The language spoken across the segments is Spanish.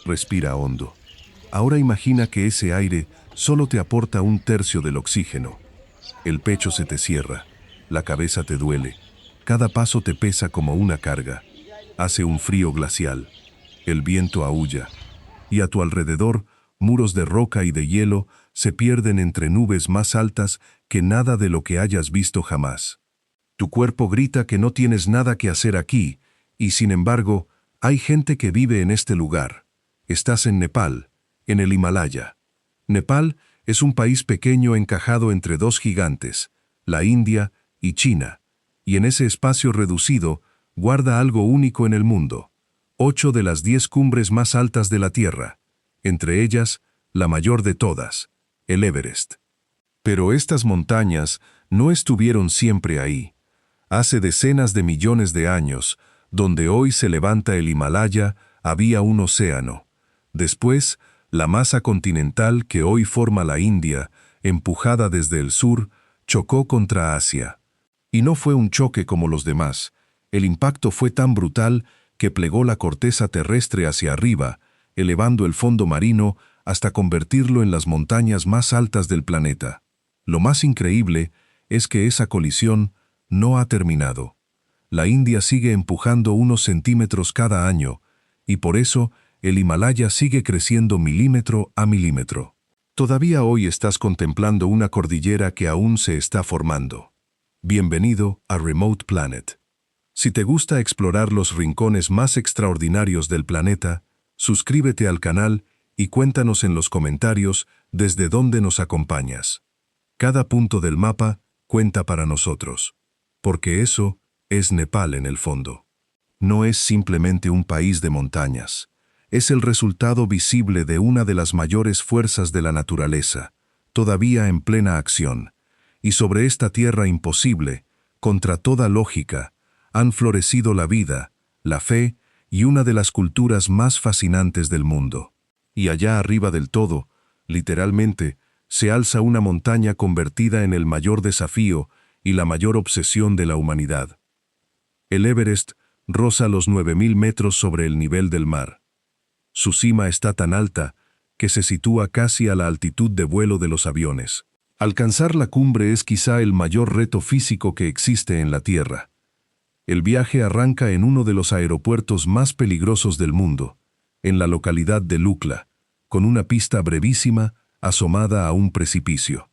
Respira hondo. Ahora imagina que ese aire solo te aporta un tercio del oxígeno. El pecho se te cierra, la cabeza te duele, cada paso te pesa como una carga. Hace un frío glacial, el viento aúlla, y a tu alrededor, muros de roca y de hielo se pierden entre nubes más altas que nada de lo que hayas visto jamás. Tu cuerpo grita que no tienes nada que hacer aquí, y sin embargo, hay gente que vive en este lugar. Estás en Nepal, en el Himalaya. Nepal es un país pequeño encajado entre dos gigantes, la India y China, y en ese espacio reducido guarda algo único en el mundo: 8 de las 10 cumbres más altas de la Tierra, entre ellas, la mayor de todas, el Everest. Pero estas montañas no estuvieron siempre ahí. Hace decenas de millones de años, donde hoy se levanta el Himalaya, había un océano. Después, la masa continental que hoy forma la India, empujada desde el sur, chocó contra Asia. Y no fue un choque como los demás. El impacto fue tan brutal que plegó la corteza terrestre hacia arriba, elevando el fondo marino hasta convertirlo en las montañas más altas del planeta. Lo más increíble es que esa colisión no ha terminado. La India sigue empujando unos centímetros cada año, y por eso el Himalaya sigue creciendo milímetro a milímetro. Todavía hoy estás contemplando una cordillera que aún se está formando. Bienvenido a Remote Planet. Si te gusta explorar los rincones más extraordinarios del planeta, suscríbete al canal y cuéntanos en los comentarios desde dónde nos acompañas. Cada punto del mapa cuenta para nosotros, porque eso es Nepal en el fondo. No es simplemente un país de montañas, es el resultado visible de una de las mayores fuerzas de la naturaleza, todavía en plena acción, y sobre esta tierra imposible, contra toda lógica, han florecido la vida, la fe y una de las culturas más fascinantes del mundo. Y allá arriba del todo, literalmente, se alza una montaña convertida en el mayor desafío y la mayor obsesión de la humanidad. El Everest roza los 9.000 metros sobre el nivel del mar. Su cima está tan alta que se sitúa casi a la altitud de vuelo de los aviones. Alcanzar la cumbre es quizá el mayor reto físico que existe en la Tierra. El viaje arranca en uno de los aeropuertos más peligrosos del mundo, en la localidad de Lukla, con una pista brevísima asomada a un precipicio.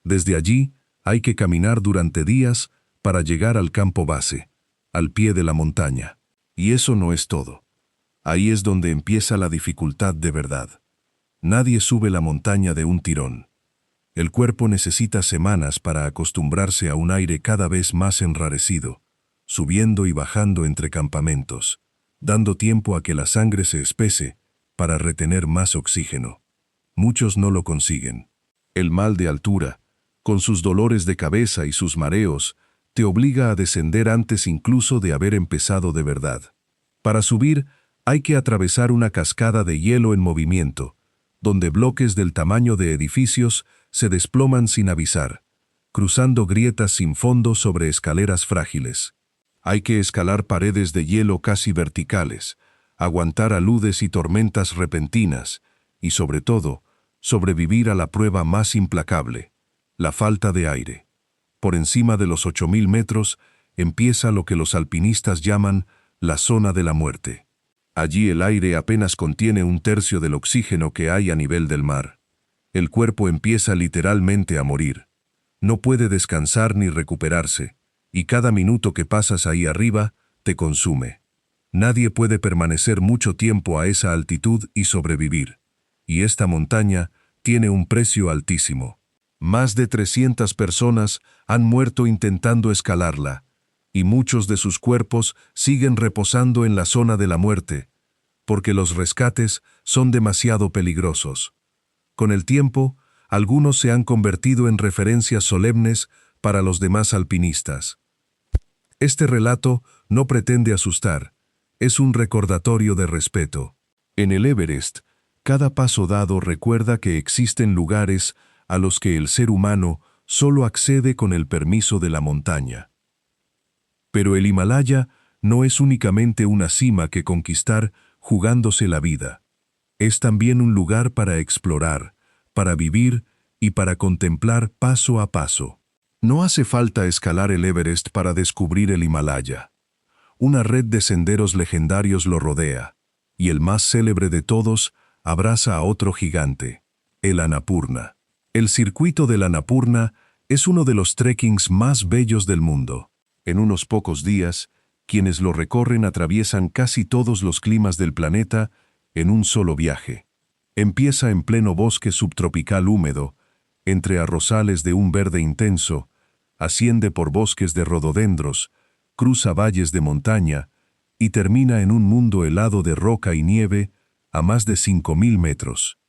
Desde allí hay que caminar durante días para llegar al campo base, al pie de la montaña. Y eso no es todo. Ahí es donde empieza la dificultad de verdad. Nadie sube la montaña de un tirón. El cuerpo necesita semanas para acostumbrarse a un aire cada vez más enrarecido, subiendo y bajando entre campamentos, dando tiempo a que la sangre se espese para retener más oxígeno. Muchos no lo consiguen. El mal de altura, con sus dolores de cabeza y sus mareos, te obliga a descender antes incluso de haber empezado de verdad. Para subir, hay que atravesar una cascada de hielo en movimiento, donde bloques del tamaño de edificios se desploman sin avisar, cruzando grietas sin fondo sobre escaleras frágiles. Hay que escalar paredes de hielo casi verticales, aguantar aludes y tormentas repentinas, y sobre todo, sobrevivir a la prueba más implacable, la falta de aire. Por encima de los 8.000 metros empieza lo que los alpinistas llaman la zona de la muerte. Allí el aire apenas contiene un tercio del oxígeno que hay a nivel del mar. El cuerpo empieza literalmente a morir. No puede descansar ni recuperarse, y cada minuto que pasas ahí arriba te consume. Nadie puede permanecer mucho tiempo a esa altitud y sobrevivir. Y esta montaña tiene un precio altísimo. Más de 300 personas han muerto intentando escalarla, y muchos de sus cuerpos siguen reposando en la zona de la muerte, porque los rescates son demasiado peligrosos. Con el tiempo, algunos se han convertido en referencias solemnes para los demás alpinistas. Este relato no pretende asustar, es un recordatorio de respeto. En el Everest, cada paso dado recuerda que existen lugares a los que el ser humano solo accede con el permiso de la montaña. Pero el Himalaya no es únicamente una cima que conquistar jugándose la vida. Es también un lugar para explorar, para vivir y para contemplar paso a paso. No hace falta escalar el Everest para descubrir el Himalaya. Una red de senderos legendarios lo rodea, y el más célebre de todos abraza a otro gigante, el Annapurna. El circuito del Annapurna es uno de los trekkings más bellos del mundo. En unos pocos días, quienes lo recorren atraviesan casi todos los climas del planeta en un solo viaje. Empieza en pleno bosque subtropical húmedo, entre arrozales de un verde intenso, asciende por bosques de rododendros, cruza valles de montaña y termina en un mundo helado de roca y nieve a más de 5.000 metros.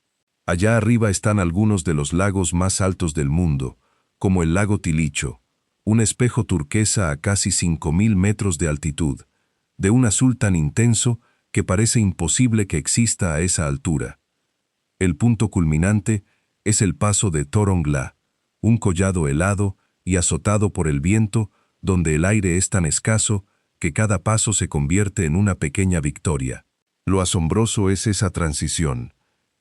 Allá arriba están algunos de los lagos más altos del mundo, como el lago Tilicho, un espejo turquesa a casi 5.000 metros de altitud, de un azul tan intenso que parece imposible que exista a esa altura. El punto culminante es el paso de Thorongla, un collado helado y azotado por el viento, donde el aire es tan escaso que cada paso se convierte en una pequeña victoria. Lo asombroso es esa transición.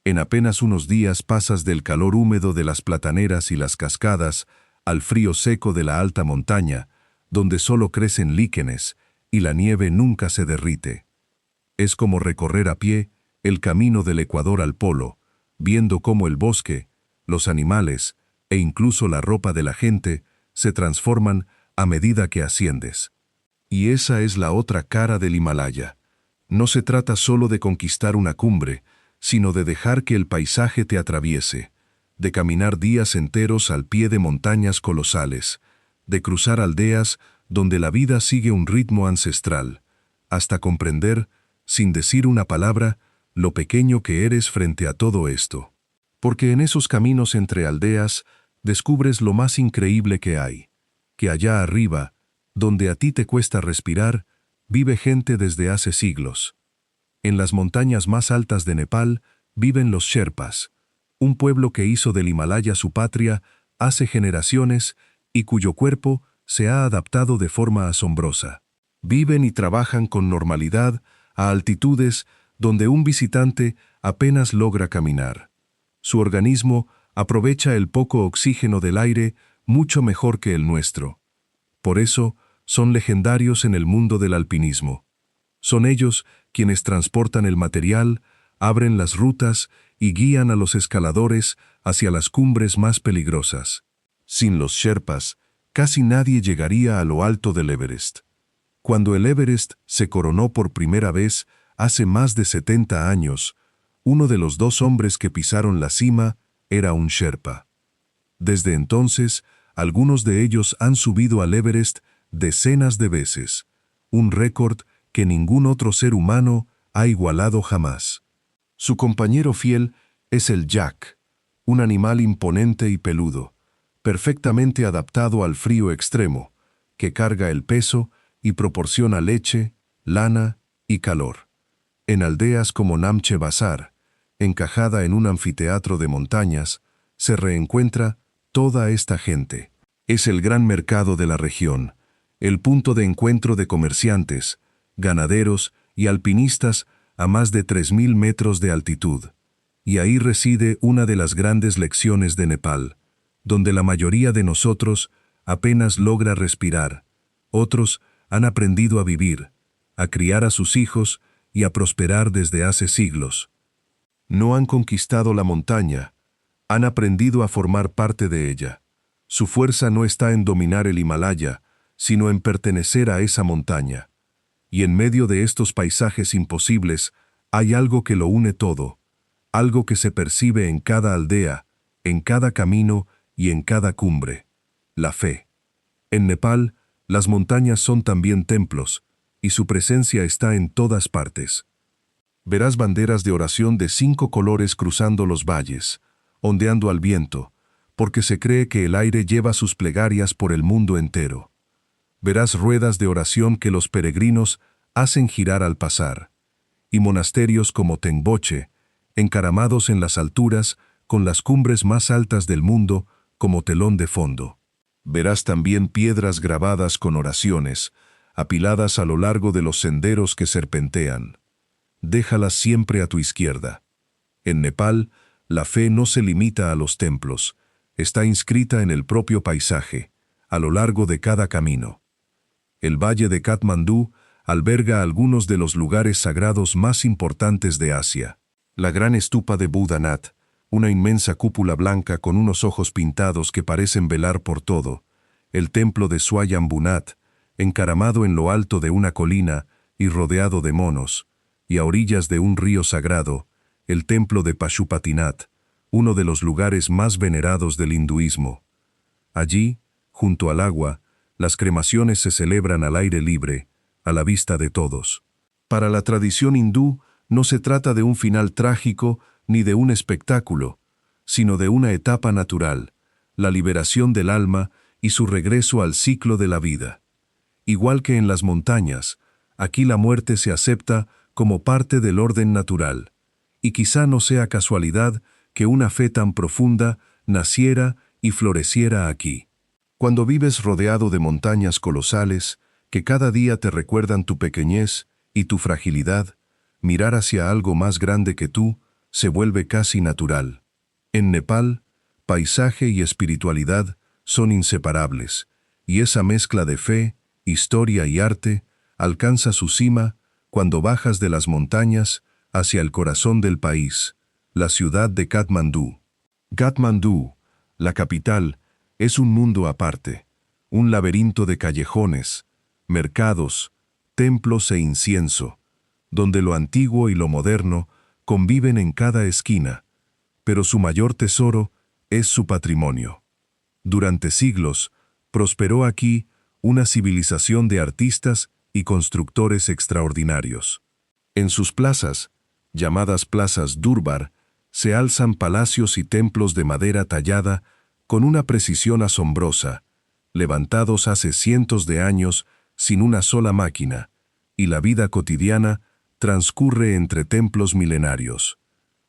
En apenas unos días pasas del calor húmedo de las plataneras y las cascadas al frío seco de la alta montaña, donde solo crecen líquenes y la nieve nunca se derrite. Es como recorrer a pie el camino del Ecuador al polo, viendo cómo el bosque, los animales e incluso la ropa de la gente se transforman a medida que asciendes. Y esa es la otra cara del Himalaya. No se trata solo de conquistar una cumbre, sino de dejar que el paisaje te atraviese, de caminar días enteros al pie de montañas colosales, de cruzar aldeas donde la vida sigue un ritmo ancestral, hasta comprender, sin decir una palabra, lo pequeño que eres frente a todo esto. Porque en esos caminos entre aldeas descubres lo más increíble que hay, que allá arriba, donde a ti te cuesta respirar, vive gente desde hace siglos. En las montañas más altas de Nepal viven los Sherpas, un pueblo que hizo del Himalaya su patria hace generaciones y cuyo cuerpo se ha adaptado de forma asombrosa. Viven y trabajan con normalidad a altitudes donde un visitante apenas logra caminar. Su organismo aprovecha el poco oxígeno del aire mucho mejor que el nuestro. Por eso, son legendarios en el mundo del alpinismo. Son ellos quienes transportan el material, abren las rutas y guían a los escaladores hacia las cumbres más peligrosas. Sin los Sherpas, casi nadie llegaría a lo alto del Everest. Cuando el Everest se coronó por primera vez hace más de 70 años, uno de los 2 hombres que pisaron la cima era un Sherpa. Desde entonces, algunos de ellos han subido al Everest decenas de veces, un récord que ningún otro ser humano ha igualado jamás. Su compañero fiel es el yak, un animal imponente y peludo, perfectamente adaptado al frío extremo, que carga el peso y proporciona leche, lana y calor. En aldeas como Namche Bazar, encajada en un anfiteatro de montañas, se reencuentra toda esta gente. Es el gran mercado de la región, el punto de encuentro de comerciantes, ganaderos y alpinistas a más de 3.000 metros de altitud. Y ahí reside una de las grandes lecciones de Nepal, donde la mayoría de nosotros apenas logra respirar. Otros han aprendido a vivir, a criar a sus hijos y a prosperar desde hace siglos. No han conquistado la montaña, han aprendido a formar parte de ella. Su fuerza no está en dominar el Himalaya, sino en pertenecer a esa montaña. Y en medio de estos paisajes imposibles hay algo que lo une todo, algo que se percibe en cada aldea, en cada camino y en cada cumbre: la fe. En Nepal, las montañas son también templos, y su presencia está en todas partes. Verás banderas de oración de 5 colores cruzando los valles, ondeando al viento, porque se cree que el aire lleva sus plegarias por el mundo entero. Verás ruedas de oración que los peregrinos hacen girar al pasar, y monasterios como Tengboche, encaramados en las alturas con las cumbres más altas del mundo como telón de fondo. Verás también piedras grabadas con oraciones, apiladas a lo largo de los senderos que serpentean. Déjalas siempre a tu izquierda. En Nepal, la fe no se limita a los templos, está inscrita en el propio paisaje, a lo largo de cada camino. El valle de Katmandú alberga algunos de los lugares sagrados más importantes de Asia. La gran estupa de Buddha-Nath, una inmensa cúpula blanca con unos ojos pintados que parecen velar por todo, el templo de Swayambhunath, encaramado en lo alto de una colina y rodeado de monos, y a orillas de un río sagrado, el templo de Pashupatinath, uno de los lugares más venerados del hinduismo. Allí, junto al agua, las cremaciones se celebran al aire libre, a la vista de todos. Para la tradición hindú, no se trata de un final trágico ni de un espectáculo, sino de una etapa natural, la liberación del alma y su regreso al ciclo de la vida. Igual que en las montañas, aquí la muerte se acepta como parte del orden natural, y quizá no sea casualidad que una fe tan profunda naciera y floreciera aquí. Cuando vives rodeado de montañas colosales, que cada día te recuerdan tu pequeñez y tu fragilidad, mirar hacia algo más grande que tú se vuelve casi natural. En Nepal, paisaje y espiritualidad son inseparables, y esa mezcla de fe, historia y arte alcanza su cima cuando bajas de las montañas hacia el corazón del país, la ciudad de Katmandú. Katmandú, la capital, es un mundo aparte, un laberinto de callejones, mercados, templos e incienso, donde lo antiguo y lo moderno conviven en cada esquina, pero su mayor tesoro es su patrimonio. Durante siglos, prosperó aquí una civilización de artistas y constructores extraordinarios. En sus plazas, llamadas plazas Durbar, se alzan palacios y templos de madera tallada con una precisión asombrosa, levantados hace cientos de años sin una sola máquina, y la vida cotidiana transcurre entre templos milenarios,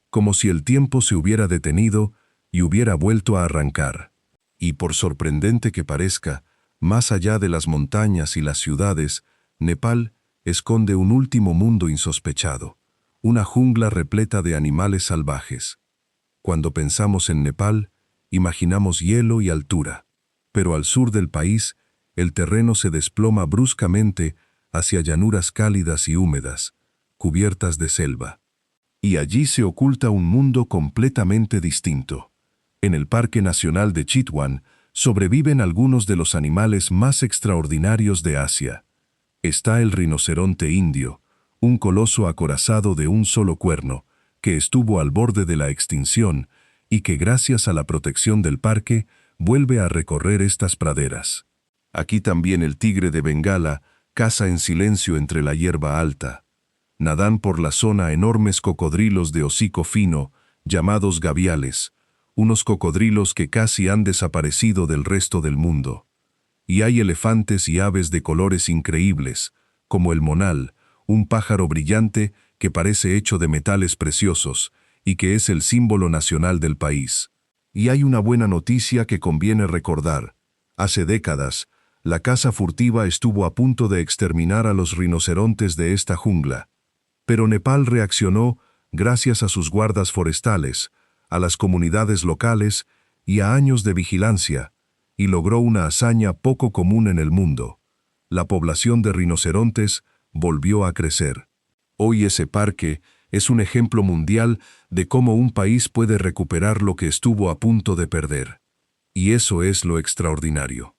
como si el tiempo se hubiera detenido y hubiera vuelto a arrancar. Y por sorprendente que parezca, más allá de las montañas y las ciudades, Nepal esconde un último mundo insospechado, una jungla repleta de animales salvajes. Cuando pensamos en Nepal, imaginamos hielo y altura, pero al sur del país, el terreno se desploma bruscamente hacia llanuras cálidas y húmedas, cubiertas de selva. Y allí se oculta un mundo completamente distinto. En el Parque Nacional de Chitwan sobreviven algunos de los animales más extraordinarios de Asia. Está el rinoceronte indio, un coloso acorazado de un solo cuerno, que estuvo al borde de la extinción y que gracias a la protección del parque vuelve a recorrer estas praderas. Aquí también el tigre de Bengala caza en silencio entre la hierba alta. Nadan por la zona enormes cocodrilos de hocico fino, llamados gaviales, unos cocodrilos que casi han desaparecido del resto del mundo. Y hay elefantes y aves de colores increíbles, como el monal, un pájaro brillante que parece hecho de metales preciosos y que es el símbolo nacional del país. Y hay una buena noticia que conviene recordar. Hace décadas, la caza furtiva estuvo a punto de exterminar a los rinocerontes de esta jungla. Pero Nepal reaccionó gracias a sus guardas forestales, a las comunidades locales y a años de vigilancia, y logró una hazaña poco común en el mundo. La población de rinocerontes volvió a crecer. Hoy ese parque es un ejemplo mundial de cómo un país puede recuperar lo que estuvo a punto de perder. Y eso es lo extraordinario.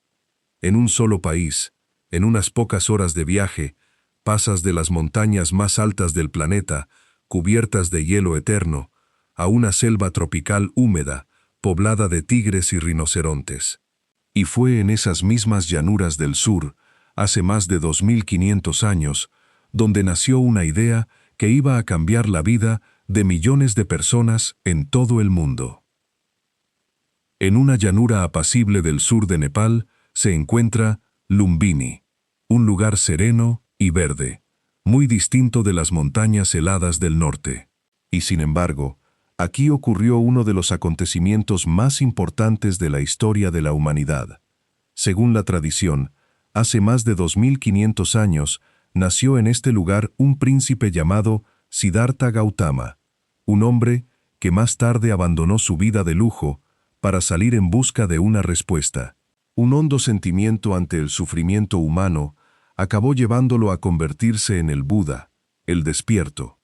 En un solo país, en unas pocas horas de viaje, pasas de las montañas más altas del planeta, cubiertas de hielo eterno, a una selva tropical húmeda, poblada de tigres y rinocerontes. Y fue en esas mismas llanuras del sur, hace más de 2500 años, donde nació una idea que iba a cambiar la vida de millones de personas en todo el mundo. En una llanura apacible del sur de Nepal se encuentra Lumbini, un lugar sereno y verde, muy distinto de las montañas heladas del norte. Y sin embargo, aquí ocurrió uno de los acontecimientos más importantes de la historia de la humanidad. Según la tradición, hace más de 2500 años nació en este lugar un príncipe llamado Siddhartha Gautama, un hombre que más tarde abandonó su vida de lujo para salir en busca de una respuesta. Un hondo sentimiento ante el sufrimiento humano acabó llevándolo a convertirse en el Buda, el despierto.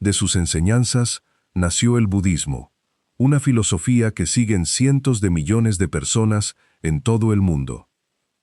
De sus enseñanzas nació el budismo, una filosofía que siguen cientos de millones de personas en todo el mundo.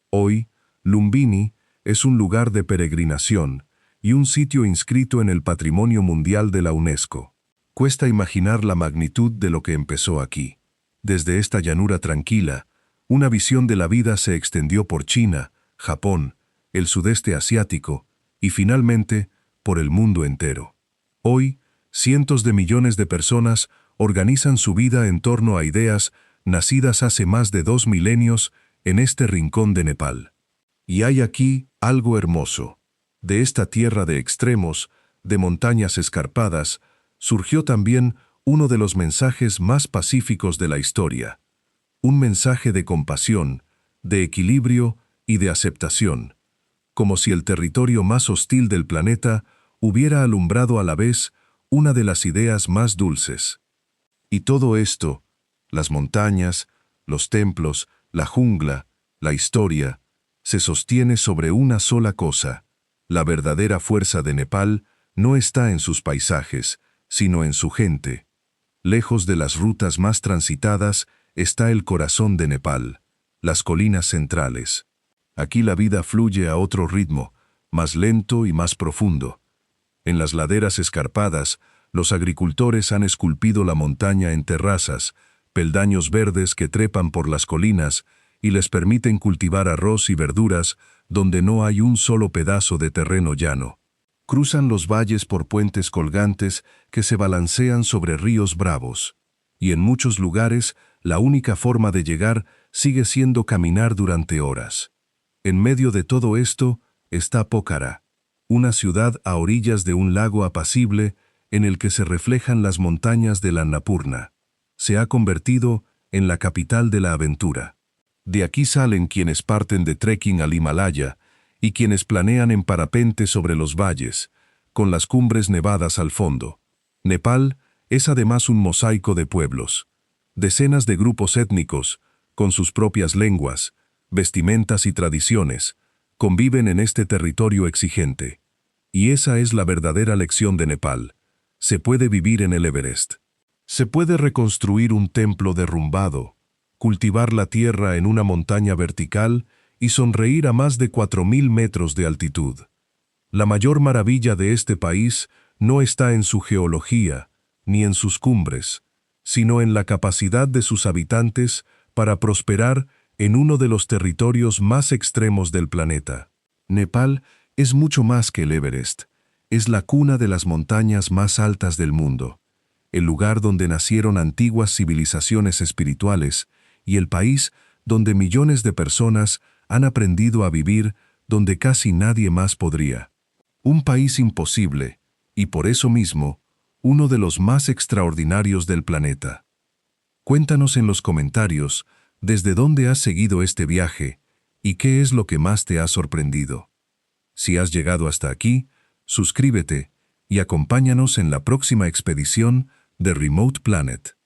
Hoy, Lumbini es un lugar de peregrinación y un sitio inscrito en el Patrimonio Mundial de la UNESCO. Cuesta imaginar la magnitud de lo que empezó aquí. Desde esta llanura tranquila, una visión de la vida se extendió por China, Japón, el sudeste asiático y finalmente por el mundo entero. Hoy, cientos de millones de personas organizan su vida en torno a ideas nacidas hace más de 2 milenios en este rincón de Nepal. Y hay aquí algo hermoso. De esta tierra de extremos, de montañas escarpadas, surgió también uno de los mensajes más pacíficos de la historia. Un mensaje de compasión, de equilibrio y de aceptación, como si el territorio más hostil del planeta hubiera alumbrado a la vez una de las ideas más dulces. Y todo esto, las montañas, los templos, la jungla, la historia, se sostiene sobre una sola cosa. La verdadera fuerza de Nepal no está en sus paisajes, sino en su gente. Lejos de las rutas más transitadas está el corazón de Nepal, las colinas centrales. Aquí la vida fluye a otro ritmo, más lento y más profundo. En las laderas escarpadas, los agricultores han esculpido la montaña en terrazas, peldaños verdes que trepan por las colinas y les permiten cultivar arroz y verduras donde no hay un solo pedazo de terreno llano. Cruzan los valles por puentes colgantes que se balancean sobre ríos bravos, y en muchos lugares la única forma de llegar sigue siendo caminar durante horas. En medio de todo esto está Pokhara, una ciudad a orillas de un lago apacible en el que se reflejan las montañas del Annapurna. Se ha convertido en la capital de la aventura. De aquí salen quienes parten de trekking al Himalaya y quienes planean en parapente sobre los valles, con las cumbres nevadas al fondo. Nepal es además un mosaico de pueblos. Decenas de grupos étnicos, con sus propias lenguas, vestimentas y tradiciones, conviven en este territorio exigente. Y esa es la verdadera lección de Nepal. Se puede vivir en el Everest. Se puede reconstruir un templo derrumbado, cultivar la tierra en una montaña vertical y sonreír a más de 4.000 metros de altitud. La mayor maravilla de este país no está en su geología, ni en sus cumbres, sino en la capacidad de sus habitantes para prosperar en uno de los territorios más extremos del planeta. Nepal es mucho más que el Everest. Es la cuna de las montañas más altas del mundo, el lugar donde nacieron antiguas civilizaciones espirituales y el país donde millones de personas han aprendido a vivir donde casi nadie más podría. Un país imposible, y por eso mismo, uno de los más extraordinarios del planeta. Cuéntanos en los comentarios desde dónde has seguido este viaje y qué es lo que más te ha sorprendido. Si has llegado hasta aquí, suscríbete y acompáñanos en la próxima expedición de Remote Planet.